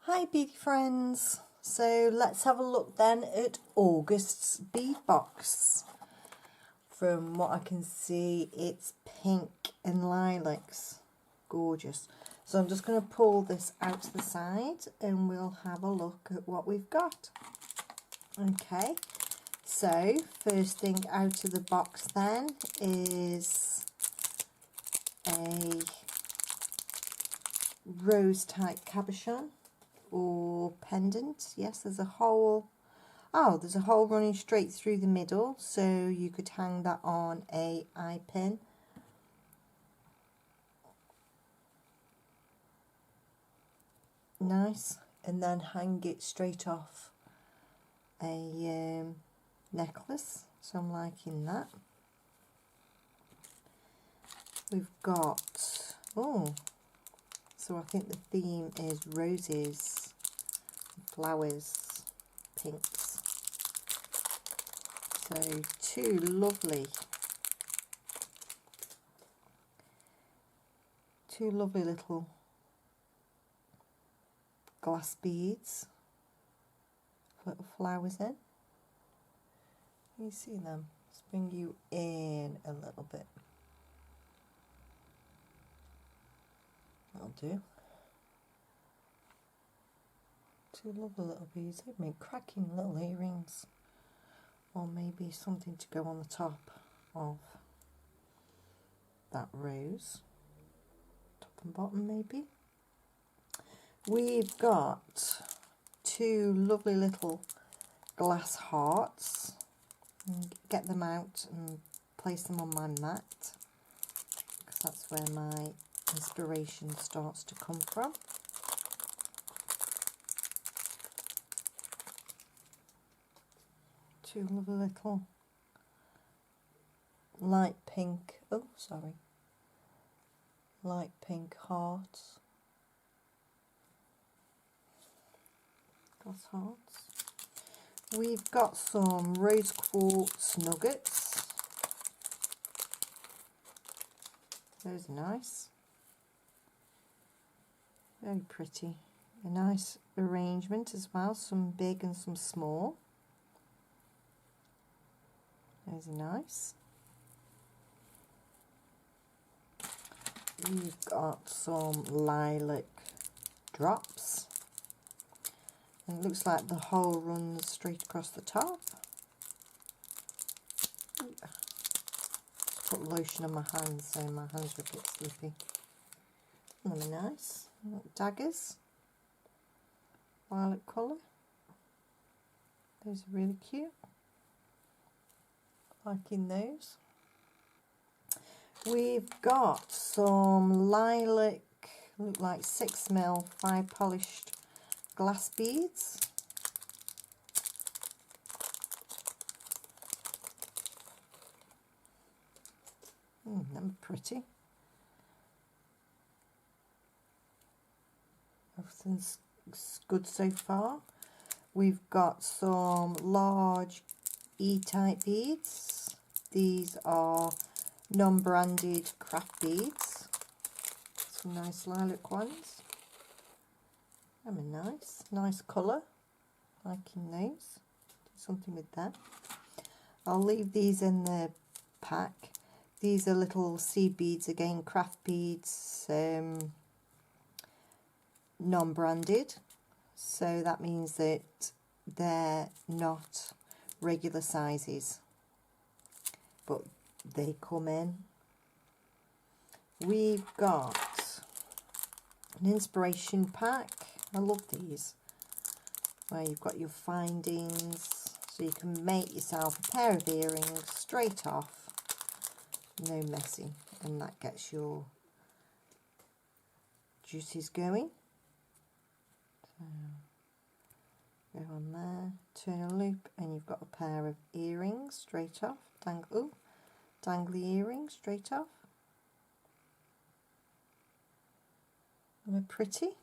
Hi beady friends, so let's have a look then at August's bead box. From what I can see, it's pink and lilacs, gorgeous. So I'm just going to pull this out to the side and we'll have a look at what we've got. Okay, so first thing out of the box then is a rose type cabochon or pendant. Yes, there's a hole. Oh, there's a hole running straight through the middle, so you could hang that on a eye pin. Nice. And then hang it straight off a necklace, so I'm liking that. We've got, oh, so I think the theme is roses, flowers, pinks. So two lovely little glass beads, little flowers in. Can you see them? Let's bring you in a little bit. That'll do. Two lovely little beads. They'd make cracking little earrings, or maybe something to go on the top of that rose, top and bottom maybe. We've got two lovely little glass hearts. Get them out and place them on my mat, because that's where my inspiration starts to come from. Two lovely little light pink, light pink hearts, glass hearts. We've got some rose quartz nuggets. Those are nice, very pretty. A nice arrangement as well, some big and some small. Those are nice. We've got some lilac drops. And it looks like the hole runs straight across the top. Put lotion on my hands, so my hands are a bit slippery. Really nice. Daggers. Violet colour. Those are really cute. Liking those. We've got some lilac, look like 6mm 5 polished glass beads. They're pretty. Everything's good so far. We've got some large E-type beads. These are non-branded craft beads. Some nice lilac ones. Them are nice colour. Liking those. Do something with that. I'll leave these in the pack. These are little seed beads again, craft beads, non-branded. So that means that they're not regular sizes, but they come in. We've got an inspiration pack. I love these, where you've got your findings, so you can make yourself a pair of earrings straight off, no messing, and that gets your juices going. So go on there, turn a loop, and you've got a pair of earrings straight off. Dangly earrings straight off. And they're pretty.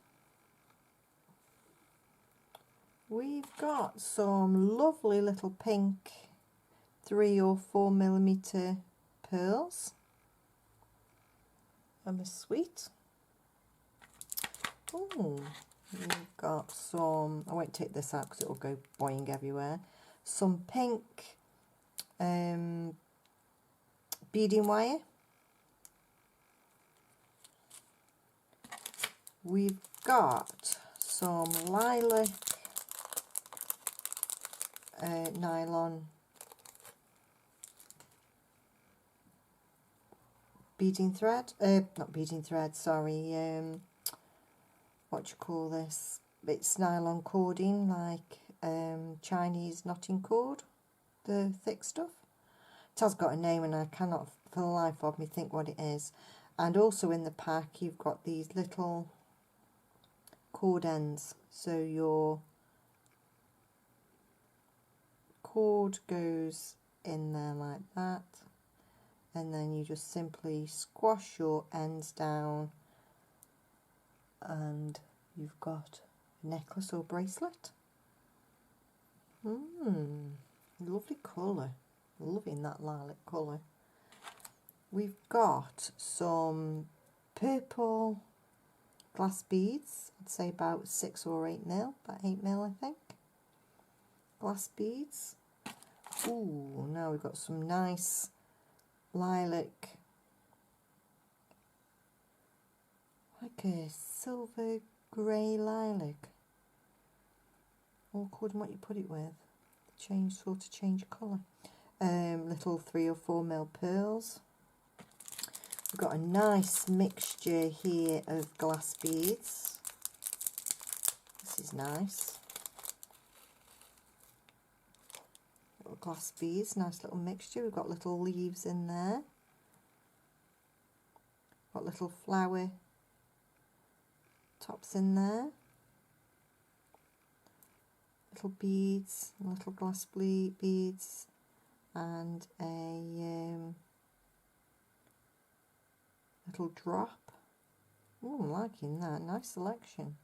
We've got some lovely little pink 3 or 4mm pearls. And they're sweet. Oh, We've got some, I won't take this out because it will go boing everywhere. Some pink beading wire. We've got some lilac nylon beading thread, not beading thread, sorry, what do you call this? It's nylon cording, like Chinese knotting cord, the thick stuff. It has got a name and I cannot for the life of me think what it is. And also in the pack you've got these little cord ends, so your cord goes in there like that, and then you just simply squash your ends down and you've got a necklace or bracelet. Lovely colour, loving that lilac colour. We've got some purple glass beads, I'd say about 6 or 8 mil, about 8 mil I think, glass beads. Ooh, now we've got some nice lilac, like a silver grey lilac, all according what you put it with, change colour. Little 3 or 4 mil pearls. We've got a nice mixture here of glass beads. This is nice. Little glass beads, nice little mixture. We've got little leaves in there. Got little flower tops in there. Little beads, little glass beads, and a little drop. Oh, I'm liking that. Nice selection.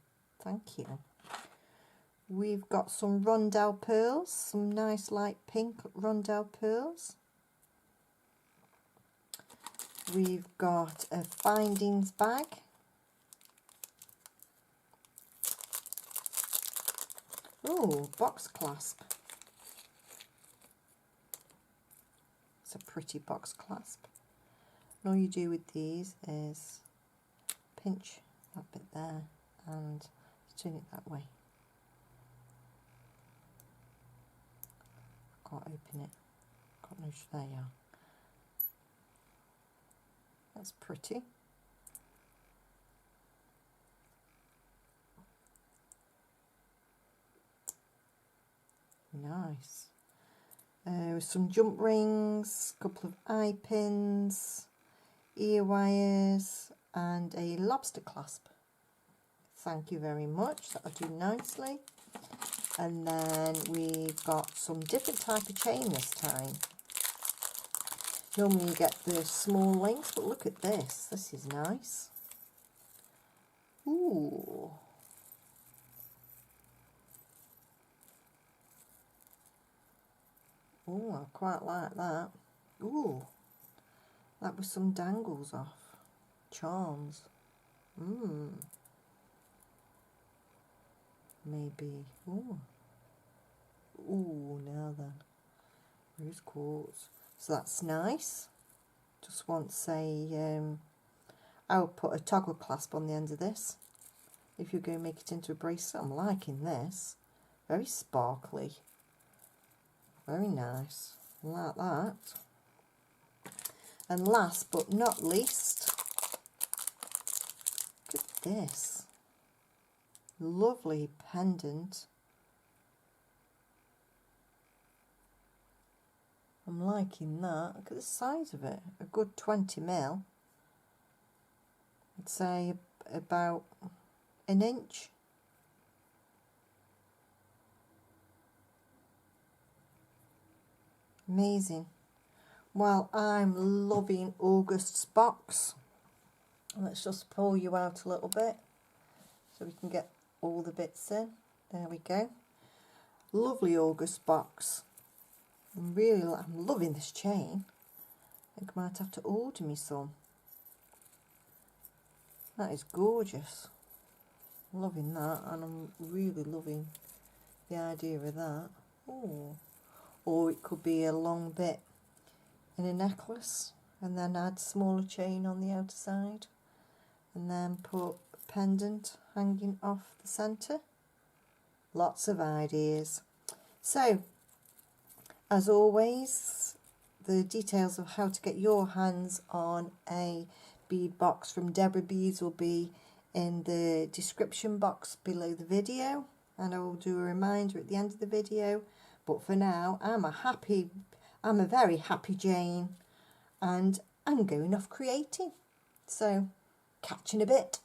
Thank you. We've got some rondelle pearls, some nice light pink rondelle pearls. We've got a findings bag. Oh, box clasp. It's a pretty box clasp. And all you do with these is pinch that bit there and turn it that way. Can't open it. Got no, there you are. That's pretty. Nice. Some jump rings, a couple of eye pins, ear wires, and a lobster clasp. Thank you very much. That'll do nicely. And then we've got some different type of chain this time. Normally you get the small links, but look at this. This is nice. Ooh. Ooh, I quite like that. Ooh. That was some dangles off. Charms. Maybe. Ooh. Ooh, now then. Rose quartz. So that's nice. Just want to say, I'll put a toggle clasp on the end of this. If you're going to make it into a bracelet, I'm liking this. Very sparkly. Very nice. I like that. And last but not least, look at this. Lovely pendant. I'm liking that. Look at the size of it. A good 20 mil. I'd say about an inch. Amazing. Well, I'm loving August's box. Let's just pull you out a little bit so we can get all the bits in. There we go. Lovely August box. I'm loving this chain. I think I might have to order me some. That is gorgeous. loving that, and I'm really loving the idea of that. Oh, or it could be a long bit in a necklace, and then add smaller chain on the outer side, and then put a pendant hanging off the centre. Lots of ideas. So, as always, the details of how to get your hands on a bead box from Deborah Beads will be in the description box below the video, and I will do a reminder at the end of the video. But for now, I'm a very happy Jane, and I'm going off creating. So, catch you in a bit.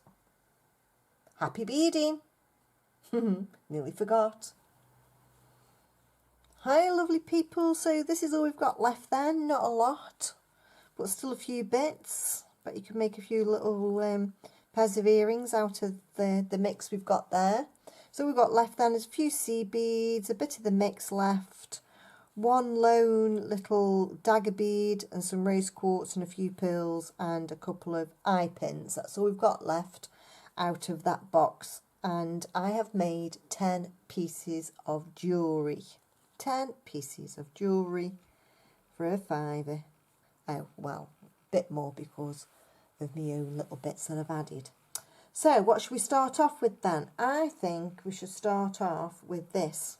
Happy beading. Nearly forgot. Hi lovely people, so this is all we've got left then, not a lot, but still a few bits, but you can make a few little pairs of earrings out of the mix we've got there. So we've got left then is a few sea beads, a bit of the mix left, one lone little dagger bead and some rose quartz and a few pearls and a couple of eye pins. That's all we've got left out of that box, and I have made 10 pieces of jewellery. 10 pieces of jewellery for a £5. Oh, well, a bit more because of my own little bits that I've added. So, what should we start off with then? I think we should start off with this.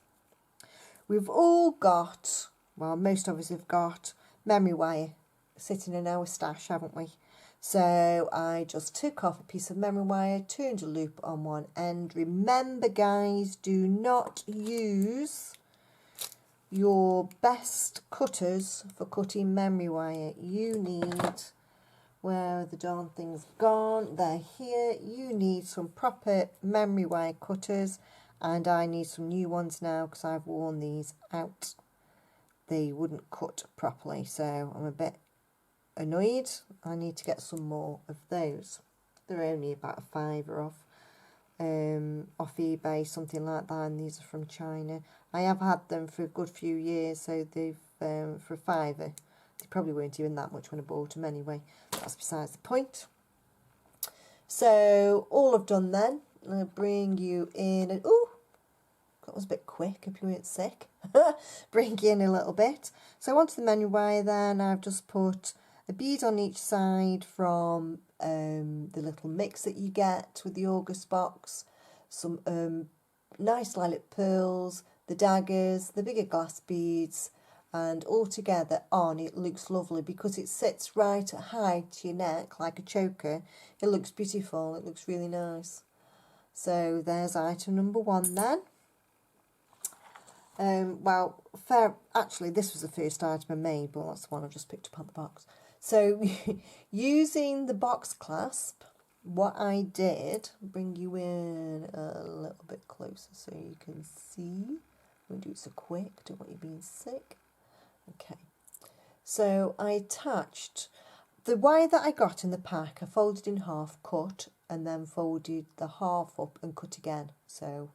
We've all got, well, most of us have got memory wire sitting in our stash, haven't we? So, I just took off a piece of memory wire, turned a loop on one end. Remember, guys, do not use your best cutters for cutting memory wire. You need, where are the darn things gone? They're here. You need some proper memory wire cutters, and I need some new ones now because I've worn these out. They wouldn't cut properly, so I'm a bit annoyed. I need to get some more of those. They're only about a £5 off eBay, something like that, and these are from China. I have had them for a good few years, so they've for a £5. They probably weren't even that much when I bought them anyway. That's besides the point. So all I've done then, I'll bring you in, and ooh, that was a bit quick if you weren't sick. Bring you in a little bit. So onto the memory wire then, I've just put a bead on each side from the little mix that you get with the August box, some nice lilac pearls, the daggers, the bigger glass beads, and all together on it looks lovely because it sits right at high to your neck like a choker. It looks beautiful, it looks really nice. So there's item number 1 then. Well, actually this was the first item I made, but that's the one I've just picked up on the box. So using the box clasp, what I did, bring you in a little bit closer so you can see. I won't do it so quick, don't want you being sick. Okay, so I attached the wire that I got in the pack. I folded in half, cut, and then folded the half up and cut again. So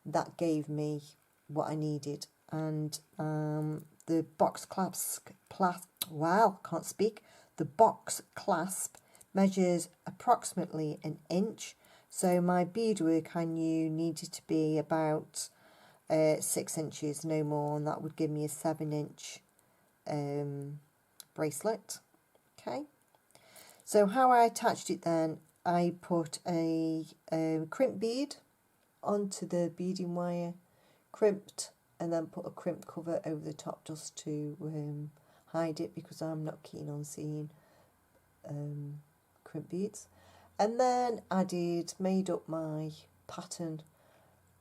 that gave me what I needed. And the box clasp, wow, can't speak. The box clasp measures approximately 1 inch. So my beadwork I knew needed to be about 6 inches, no more, and that would give me a 7-inch bracelet. Okay. So how I attached it then, I put a crimp bead onto the beading wire, crimped, and then put a crimp cover over the top just to hide it because I'm not keen on seeing crimp beads. And then made up my pattern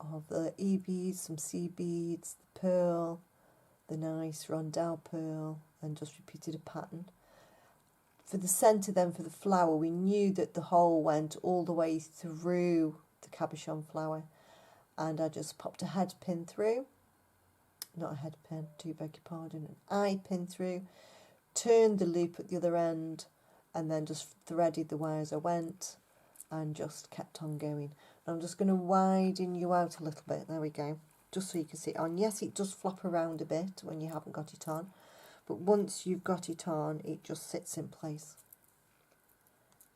of the E beads, some C beads, the pearl, the nice rondelle pearl, and just repeated a pattern. For the centre then, for the flower, we knew that the hole went all the way through the cabochon flower, and I just popped a head pin through. Not a head pin, do beg your pardon, an eye pin through, turned the loop at the other end, and then just threaded the wire as I went, and just kept on going. And I'm just going to widen you out a little bit, there we go, just so you can see it on. Yes, it does flop around a bit when you haven't got it on, but once you've got it on, it just sits in place.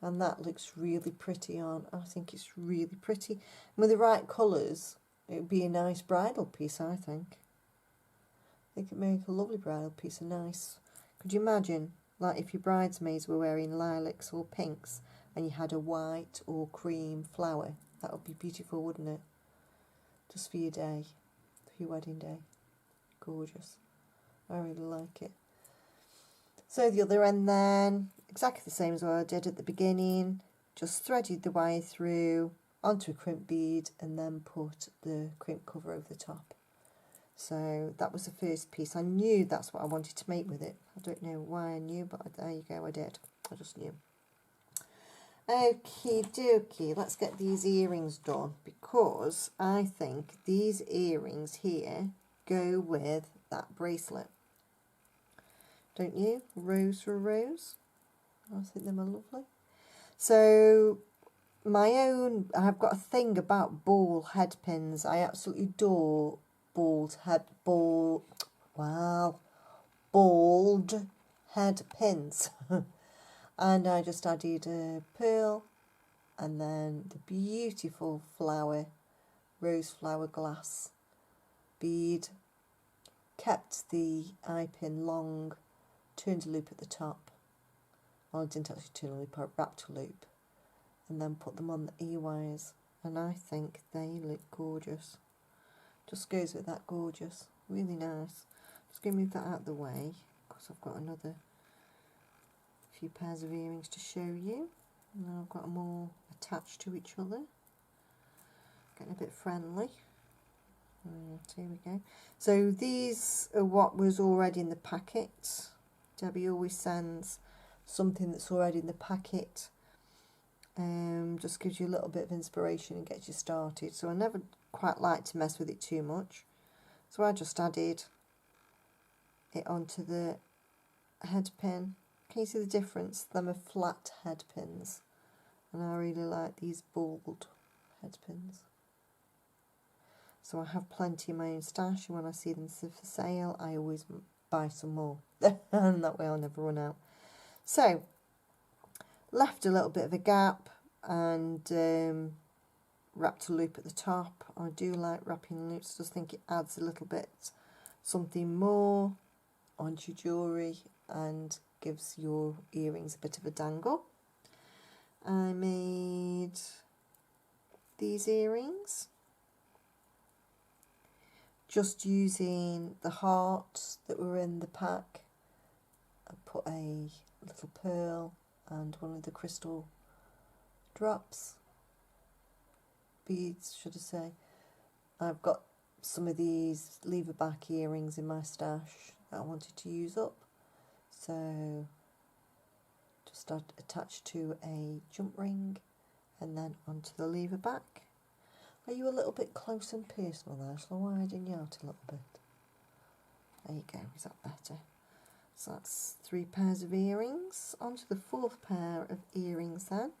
And that looks really pretty on. I think it's really pretty. And with the right colours, it would be a nice bridal piece, I think. I think it'd make a lovely bridal piece, a nice... Could you imagine, like if your bridesmaids were wearing lilacs or pinks and you had a white or cream flower? That would be beautiful, wouldn't it? Just for your day, for your wedding day. Gorgeous. I really like it. So the other end then, exactly the same as what I did at the beginning, just threaded the wire through onto a crimp bead and then put the crimp cover over the top. So that was the first piece. I knew that's what I wanted to make with it. I don't know why I knew, but there you go, I did. I just knew. Okie dokie, let's get these earrings done, because I think these earrings here go with that bracelet. Don't you? Rose for a rose. I think them are lovely. So I've got a thing about ball head pins. I absolutely adore bald head pins. And I just added a pearl and then the beautiful flower, rose flower glass bead. Kept the eye pin long, turned a loop at the top. Well, I didn't actually turn a loop, I wrapped a loop. And then put them on the ear wires. And I think they look gorgeous. Just goes with that gorgeous. Really nice. Just going to move that out of the way, because I've got another few pairs of earrings to show you. And now I've got them all attached to each other. Getting a bit friendly. Right, here we go. So these are what was already in the packet. Debbie always sends something that's already in the packet. Just gives you a little bit of inspiration and gets you started. So I never quite like to mess with it too much. So I just added it onto the head pin. Can you see the difference? Them are flat head pins. And I really like these bald head pins. So I have plenty in my own stash, and when I see them for sale, I always buy some more. And that way I'll never run out. So, left a little bit of a gap and wrapped a loop at the top. I do like wrapping loops, just think it adds a little bit something more onto your jewellery and gives your earrings a bit of a dangle. I made these earrings just using the hearts that were in the pack. I put a little pearl and one of the crystal drops, beads should I say. I've got some of these lever back earrings in my stash that I wanted to use up, so just attached to a jump ring and then onto the lever back. Are you a little bit close and personal there? Shall I widen you out a little bit? There you go, is that better? So that's 3 pairs of earrings. Onto the 4th pair of earrings then.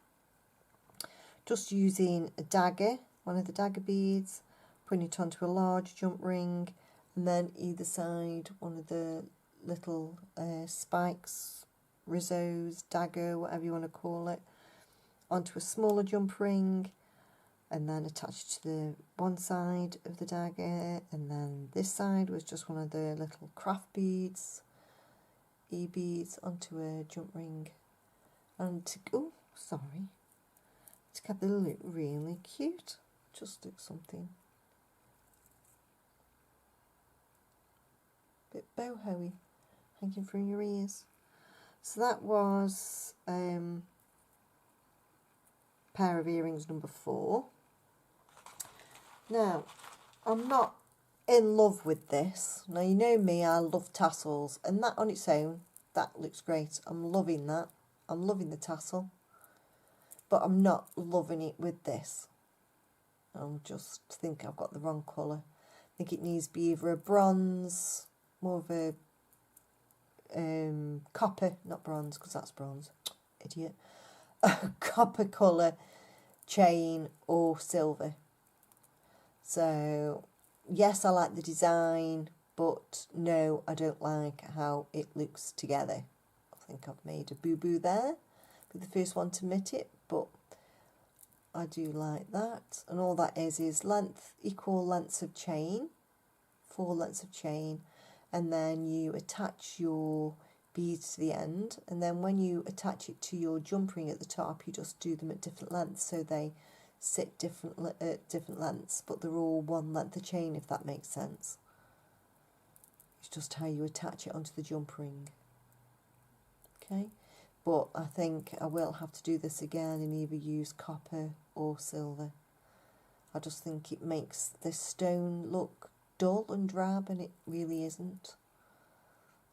Just using a dagger, one of the dagger beads, putting it onto a large jump ring, and then either side one of the little spikes, rizzos, dagger, whatever you want to call it, onto a smaller jump ring, and then attached to the one side of the dagger, and then this side was just one of the little craft beads, e-beads, onto a jump ring, and to get the look really cute. Just look something a bit boho-y, hanging from your ears. So that was pair of earrings number 4. Now, I'm not in love with this. Now, you know me, I love tassels, and that on its own, that looks great. I'm loving that. I'm loving the tassel, but I'm not loving it with this. I just think I've got the wrong colour. I think it needs to be either a bronze, more of a copper, not bronze, because that's bronze, idiot, a copper colour chain or silver. So, yes, I like the design, but no, I don't like how it looks together. I think I've made a boo-boo there, be the first one to admit it, but I do like that. And all that is length, equal lengths of chain, 4 lengths of chain, and then you attach your beads to the end, and then when you attach it to your jump ring at the top, you just do them at different lengths, so they sit different different lengths, but they're all 1 length of chain, if that makes sense. It's just how you attach it onto the jump ring. Okay, but I think I will have to do this again and either use copper or silver. I just think it makes this stone look dull and drab, and it really isn't.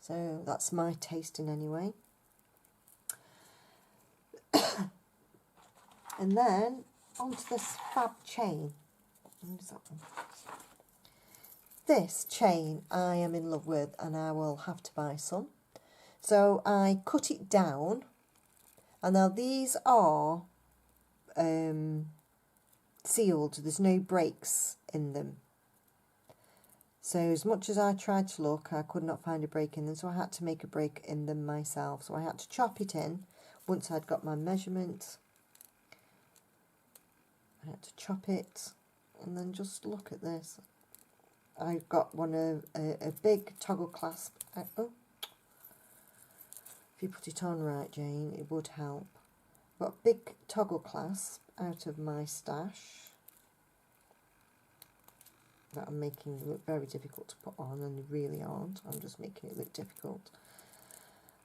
So that's my tasting anyway. And then onto this fab chain. What is that one? This chain I am in love with, and I will have to buy some. So I cut it down, and now these are sealed. There's no breaks in them. So as much as I tried to look, I could not find a break in them, so I had to make a break in them myself. So I had to chop it in once I'd got my measurement. I had to chop it, and then just look at this. I've got a big toggle clasp. Oh, if you put it on right, Jane, it would help. I've got a big toggle clasp out of my stash that I'm making look very difficult to put on, and they really aren't. I'm just making it look difficult.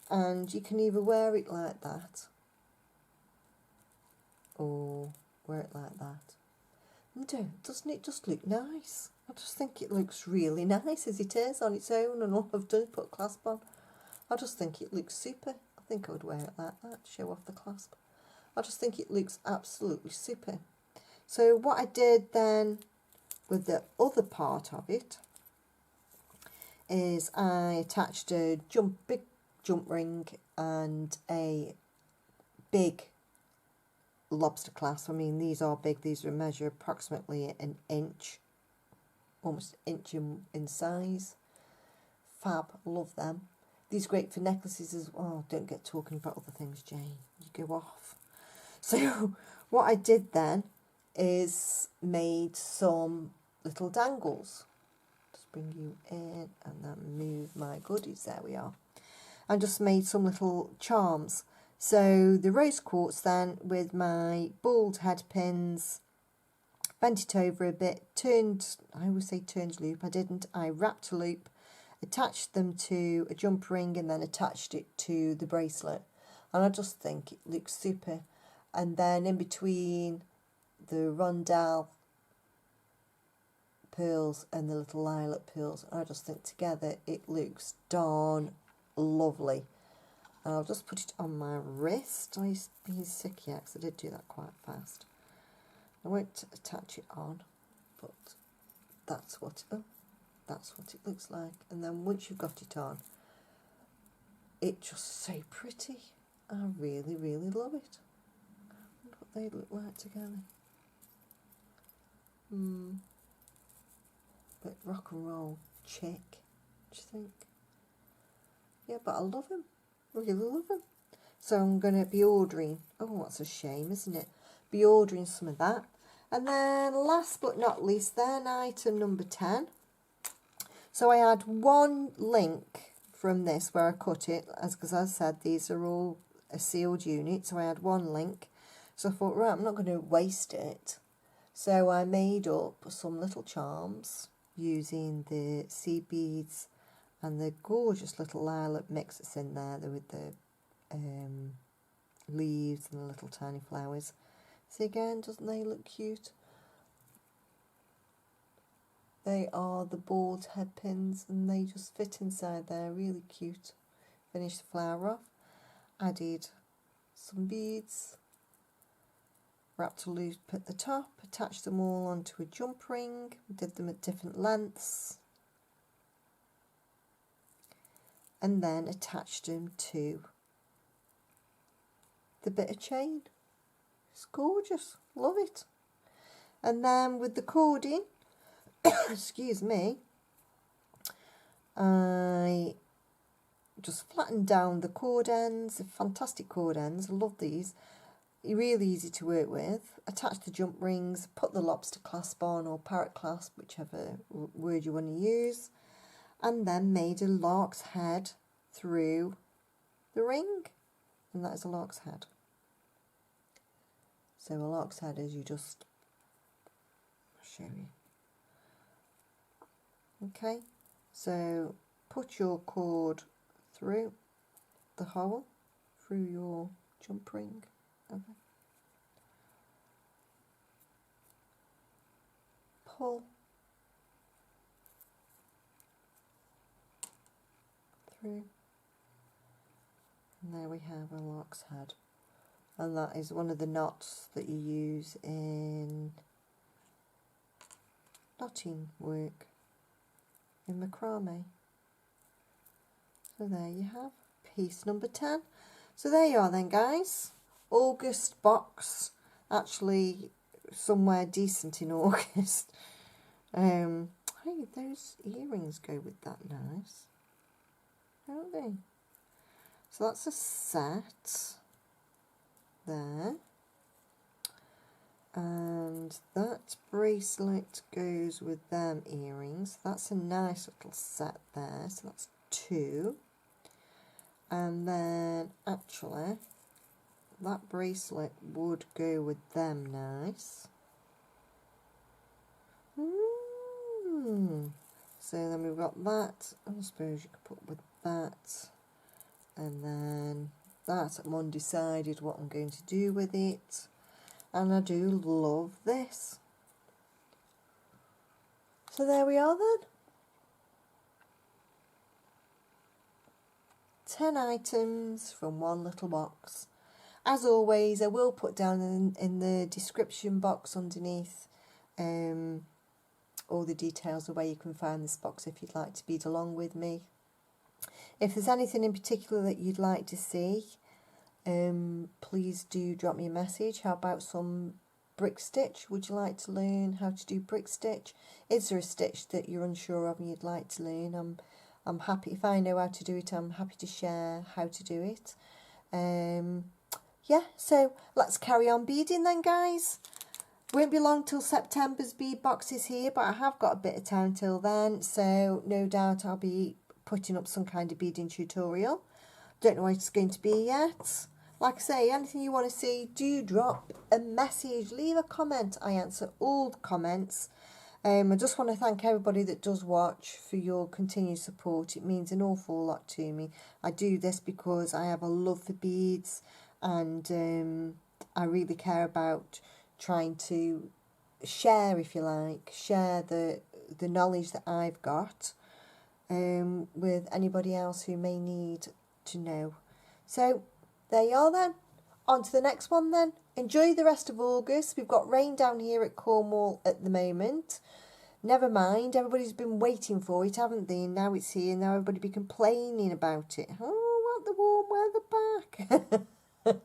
And you can either wear it like that or wear it like that. And doesn't it just look nice? I just think it looks really nice as it is on its own, and all I've done is put a clasp on. I just think it looks super. I think I would wear it like that, show off the clasp. I just think it looks absolutely super. So what I did then with the other part of it is I attached a big jump ring and a big lobster clasp. I mean, these are big. These are measure approximately an inch, almost an inch in size. Fab, love them. These are great for necklaces as well. Oh, don't get talking about other things, Jane. You go off. So what I did then is made some little dangles. Just bring you in and then move my goodies. There we are. I just made some little charms. So the rose quartz then with my bald head pins, bent it over a bit, turned, I always say turned loop, I didn't, I wrapped a loop, attached them to a jump ring and then attached it to the bracelet. And I just think it looks super. And then in between the rondelle pearls and the little lilac pearls, I just think together it looks darn lovely. And I'll just put it on my wrist. I'm being sick yet because I did do that quite fast. I won't attach it on, but that's what it looks like. And then once you've got it on, it's just so pretty. I really, really love it. I wonder what they look like together. Bit rock and roll chick, do you think? Yeah, but I love him. Really love them. So I'm going to be ordering, oh, that's a shame, isn't it? Be ordering some of that. And then last but not least then, item number 10. So I had one link from this where I cut it, because as I said, these are all a sealed unit, so I had one link. So I thought, right, I'm not going to waste it. So I made up some little charms using the seed beads and the gorgeous little lilac mix that's in there with the leaves and the little tiny flowers. See again, doesn't they look cute? They are the bald head pins and they just fit inside there, really cute. Finished the flower off, added some beads, wrapped a loop at the top, attached them all onto a jump ring, did them at different lengths, and then attached them to the bit of chain. It's gorgeous, love it. And then with the cording, excuse me, I just flatten down the cord ends, fantastic cord ends, I love these. Really easy to work with. Attach the jump rings, put the lobster clasp on or parrot clasp, whichever word you want to use, and then made a lark's head through the ring, and that is a lark's head. So a lark's head is, you just, I'll show you. Okay, so put your cord through the hole, through your jump ring. Okay. Pull through, and there we have a lark's head, and that is one of the knots that you use in knotting work in macrame. So there you have piece number 10. So there you are then, guys. August box, actually somewhere decent in August. Hey, those earrings go with that nice, don't they? So that's a set there, and that bracelet goes with them earrings. That's a nice little set there, so that's 2. And then actually that bracelet would go with them nice. So then we've got that, I suppose you could put with that, and then that, I'm undecided what I'm going to do with it. And I do love this. So there we are then. 10 items from one little box. As always, I will put down in the description box underneath all the details of where you can find this box if you'd like to bead along with me. If there's anything in particular that you'd like to see, please do drop me a message. How about some brick stitch? Would you like to learn how to do brick stitch? Is there a stitch that you're unsure of and you'd like to learn? I'm happy, if I know how to do it, I'm happy to share how to do it. Yeah, so let's carry on beading then, guys. Won't be long till September's bead box is here, but I have got a bit of time till then, so no doubt I'll be putting up some kind of beading tutorial. Don't know what it's going to be yet. Like I say, anything you want to see, do drop a message, leave a comment. I answer all the comments. I just want to thank everybody that does watch for your continued support. It means an awful lot to me. I do this because I have a love for beads, and I really care about trying to share, if you like, share the knowledge that I've got with anybody else who may need to know. So there you are then. On to the next one then. Enjoy the rest of August. We've got rain down here at Cornwall at the moment. Never mind, everybody's been waiting for it, haven't they? And now it's here, now everybody be complaining about it. Oh, want the warm weather back.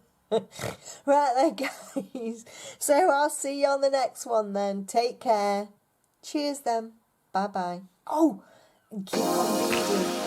Right then, guys. So I'll see you on the next one then. Take care. Cheers then. Bye-bye. Oh, and keep on beading.